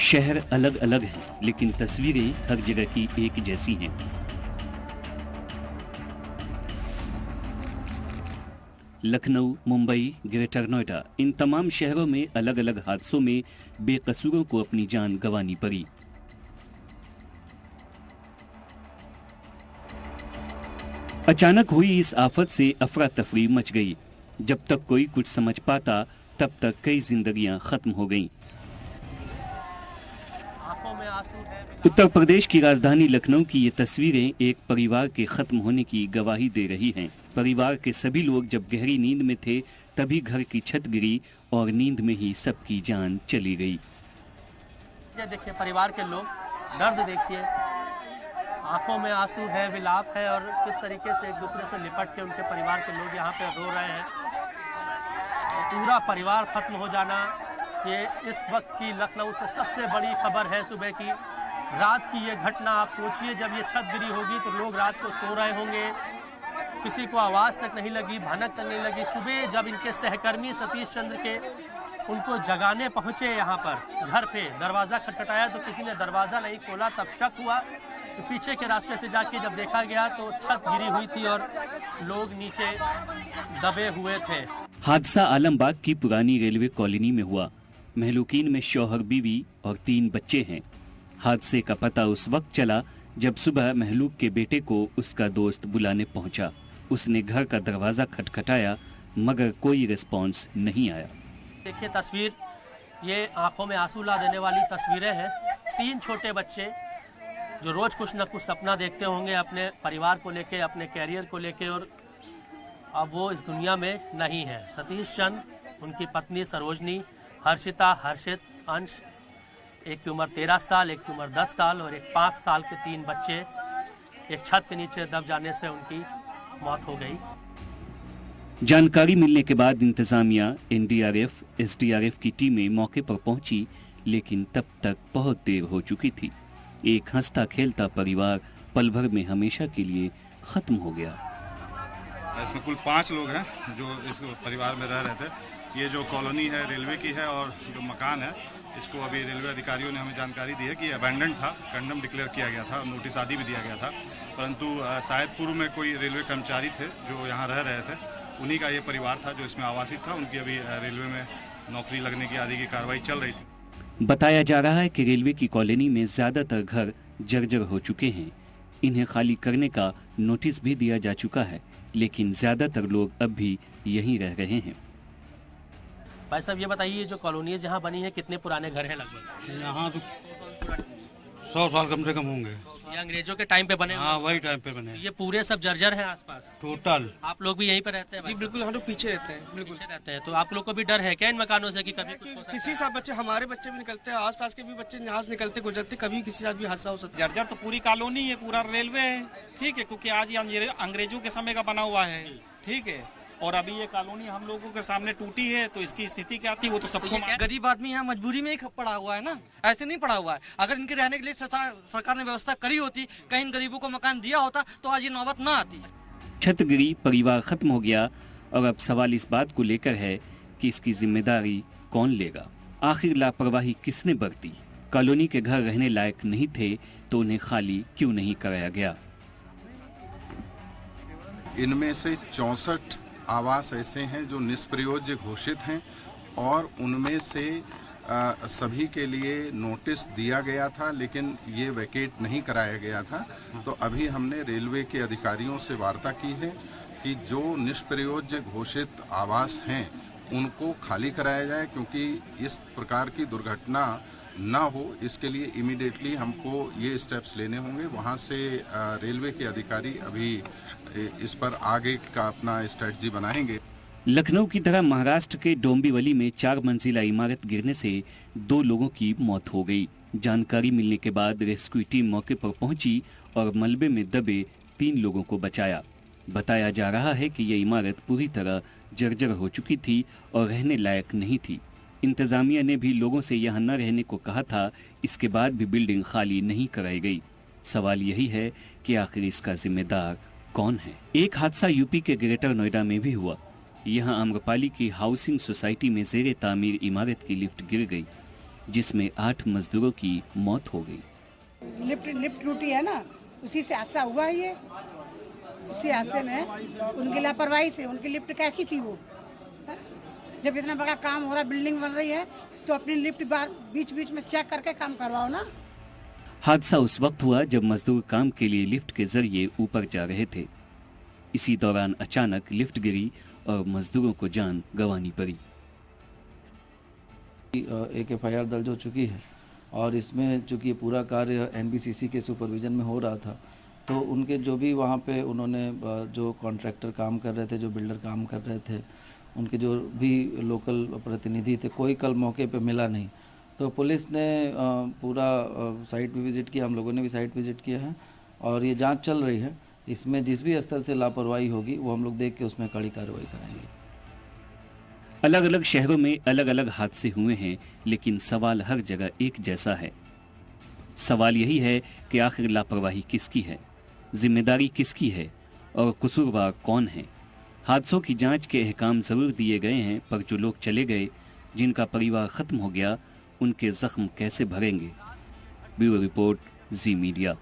शहर अलग अलग हैं, लेकिन तस्वीरें हर जगह की एक जैसी हैं। लखनऊ, मुंबई, ग्रेटर नोएडा, इन तमाम शहरों में अलग अलग हादसों में बेकसूरों को अपनी जान गंवानी पड़ी। अचानक हुई इस आफत से अफरा तफरी मच गई। जब तक कोई कुछ समझ पाता, तब तक कई जिंदगियां खत्म हो गईं। उत्तर प्रदेश की राजधानी लखनऊ की ये तस्वीरें एक परिवार के खत्म होने की गवाही दे रही हैं। परिवार के सभी लोग जब गहरी नींद में थे, तभी घर की छत गिरी और नींद में ही सबकी जान चली गई। ये देखिए परिवार के लोग, दर्द देखिए, आंखों में आंसू है, विलाप है और किस तरीके से एक दूसरे से लिपट के उनके परिवार के लोग यहाँ पे रो रहे हैं। पूरा परिवार खत्म हो जाना, ये इस वक्त की लखनऊ से सबसे बड़ी खबर है। सुबह की, रात की ये घटना, आप सोचिए जब ये छत गिरी होगी तो लोग रात को सो रहे होंगे, किसी को आवाज़ तक नहीं लगी, भनक तक नहीं लगी। सुबह जब इनके सहकर्मी सतीश चंद्र के उनको जगाने पहुंचे यहाँ पर घर पे, दरवाज़ा खटखटाया तो किसी ने दरवाज़ा नहीं खोला। तब शक हुआ तो पीछे के रास्ते से जाके जब देखा गया तो छत गिरी हुई थी और लोग नीचे दबे हुए थे। हादसा आलमबाग की पुरानी रेलवे कॉलोनी में हुआ। महलूकीन में शौहर, बीवी और 3 बच्चे हैं। हादसे का पता उस वक्त चला जब सुबह महलूक के बेटे को उसका दोस्त बुलाने पहुंचा। उसने घर का दरवाजा खटखटाया, मगर कोई रिस्पॉन्स नहीं आया। देखिए तस्वीर, ये आंखों में आंसू ला देने वाली तस्वीरें हैं। 3 छोटे बच्चे जो रोज कुछ न कुछ सपना देखते होंगे अपने परिवार को लेके, अपने कैरियर को लेके, और अब वो इस दुनिया में नहीं है। सतीश चंद्र, उनकी पत्नी सरोजनी, हर्षिता, हर्षित, अंश, एक की उम्र 13 साल, एक की उम्र 10 साल और एक 5 साल के 3 बच्चे एक छत के नीचे दब जाने से उनकी मौत हो गई। जानकारी मिलने के बाद इंतजामिया, एनडीआरएफ, एसडीआरएफ की टीमें मौके पर पहुंची, लेकिन तब तक बहुत देर हो चुकी थी। एक हंसता खेलता परिवार पल भर में हमेशा के लिए खत्म हो गया। इसमें कुल 5 लोग हैं जो इस परिवार में रह रहे थे। ये जो कॉलोनी है रेलवे की है और जो मकान है, इसको अभी रेलवे अधिकारियों ने हमें जानकारी दी है कि अबैंडन था, कंडम डिक्लेयर किया गया था, नोटिस आदि भी दिया गया था। परंतु शायद पूर्व में कोई रेलवे कर्मचारी थे जो यहाँ रह रहे थे, उन्हीं का ये परिवार था जो इसमें आवासित था। उनकी अभी रेलवे में नौकरी लगने की आदि की कार्रवाई चल रही थी। बताया जा रहा है कि रेलवे की कॉलोनी में ज्यादातर घर जर्जर हो चुके हैं। इन्हें खाली करने का नोटिस भी दिया जा चुका है, लेकिन ज्यादातर लोग अब भी यहीं रह रहे हैं। भाई साहब ये बताइए, जो कॉलोनीज यहाँ बनी है कितने पुराने घर हैं लगभग? यहाँ तो 100 साल कम से कम होंगे। ये अंग्रेजों के टाइम पे बने? हाँ, वही टाइम पे बने। ये पूरे सब जर्जर हैं आसपास टोटल। आप लोग भी यहीं पे रहते हैं? जी बिल्कुल, हम लोग पीछे रहते हैं। बिल्कुल पीछे रहते हैं। तो आप लोग को भी डर है क्या इन मकानों से कि कभी कुछ हो सकता है? किसी साथ बच्चे, हमारे बच्चे भी निकलते हैं, आसपास के भी बच्चे यहाँ से निकलते गुजरते, कभी किसी साथ भी हादसा हो सकता है। जर्जर तो पूरी कॉलोनी है, पूरा रेलवे है, ठीक है, क्योंकि आज ये अंग्रेजों के समय का बना हुआ है, ठीक है। और अभी ये कॉलोनी हम लोगों के सामने टूटी है, तो इसकी स्थिति क्या थी वो तो सबको। गरीब आदमी यहाँ मजबूरी में ही पड़ा हुआ है ना, ऐसे नहीं पड़ा हुआ है। अगर इनके रहने के लिए सरकार ने व्यवस्था करी होती, कहीं इन गरीबों को मकान दिया होता, तो आज ये नौबत ना आती। छत गिरी, परिवार खत्म हो गया और अब सवाल इस बात को लेकर है कि इसकी जिम्मेदारी कौन लेगा। आखिर लापरवाही किसने बरती? कॉलोनी के घर रहने लायक नहीं थे तो उन्हें खाली क्यों नहीं कराया गया? इनमें से 64 आवास ऐसे हैं जो निष्प्रयोज्य घोषित हैं और उनमें से सभी के लिए नोटिस दिया गया था, लेकिन ये वैकेट नहीं कराया गया था। तो अभी हमने रेलवे के अधिकारियों से वार्ता की है कि जो निष्प्रयोज्य घोषित आवास हैं उनको खाली कराया जाए, क्योंकि इस प्रकार की दुर्घटना ना हो, इसके लिए इमीडिएटली हमको ये स्टेप्स लेने होंगे। वहाँ से रेलवे के अधिकारी अभी इस पर आगे का अपना स्ट्रेटजी बनाएंगे। लखनऊ की तरह महाराष्ट्र के डोंबिवली में 4 मंजिला इमारत गिरने से 2 लोगों की मौत हो गई। जानकारी मिलने के बाद रेस्क्यू टीम मौके पर पहुंची और मलबे में दबे 3 लोगों को बचाया। बताया जा रहा है कि यह इमारत पूरी तरह जर्जर हो चुकी थी और रहने लायक नहीं थी। इंतजामिया ने भी लोगों से यहाँ न रहने को कहा था, इसके बाद भी बिल्डिंग खाली नहीं कराई गई। सवाल यही है कि आखिर इसका जिम्मेदार कौन है? एक हादसा यूपी के ग्रेटर नोएडा में भी हुआ। यहाँ आम्रपाली की हाउसिंग सोसाइटी में जेरे तामीर इमारत की लिफ्ट गिर गई। जिसमें 8 मजदूरों की मौत हो गई। लिफ्ट टूटी है ना, उसी से हादसा हुआ है ये। उसी हादसे में उनकी लापरवाही से, उनकी लिफ्ट कैसी थी वो, जब इतना बड़ा काम हो रहा, बिल्डिंग बन रही है, तो अपनी लिफ्ट बीच बीच में चेक करके काम करवाओ ना। हादसा उस वक्त हुआ जब मजदूर काम के लिए लिफ्ट के जरिए ऊपर जा रहे थे। इसी दौरान अचानक लिफ्ट गिरी और मजदूरों को जान गंवानी पड़ी। एक FIR दर्ज हो चुकी है और इसमें चूँकि पूरा कार्य NBCC के सुपरविजन में हो रहा था, तो उनके जो भी वहाँ पे उन्होंने जो कॉन्ट्रैक्टर काम कर रहे थे, जो बिल्डर काम कर रहे थे, उनके जो भी लोकल प्रतिनिधि थे, कोई कल मौके पे मिला नहीं। तो पुलिस ने पूरा साइट भी विज़िट किया, हम लोगों ने भी साइट विज़िट किया है और ये जांच चल रही है। इसमें जिस भी स्तर से लापरवाही होगी वो हम लोग देख के उसमें कड़ी कार्रवाई करेंगे। अलग अलग शहरों में अलग अलग हादसे हुए हैं, लेकिन सवाल हर जगह एक जैसा है। सवाल यही है कि आखिर लापरवाही किसकी है, जिम्मेदारी किसकी है और कसूरवार कौन है। हादसों की जांच के अहकाम जरूर दिए गए हैं, पर जो लोग चले गए, जिनका परिवार खत्म हो गया, उनके जख्म कैसे भरेंगे। ब्यूरो रिपोर्ट, जी मीडिया।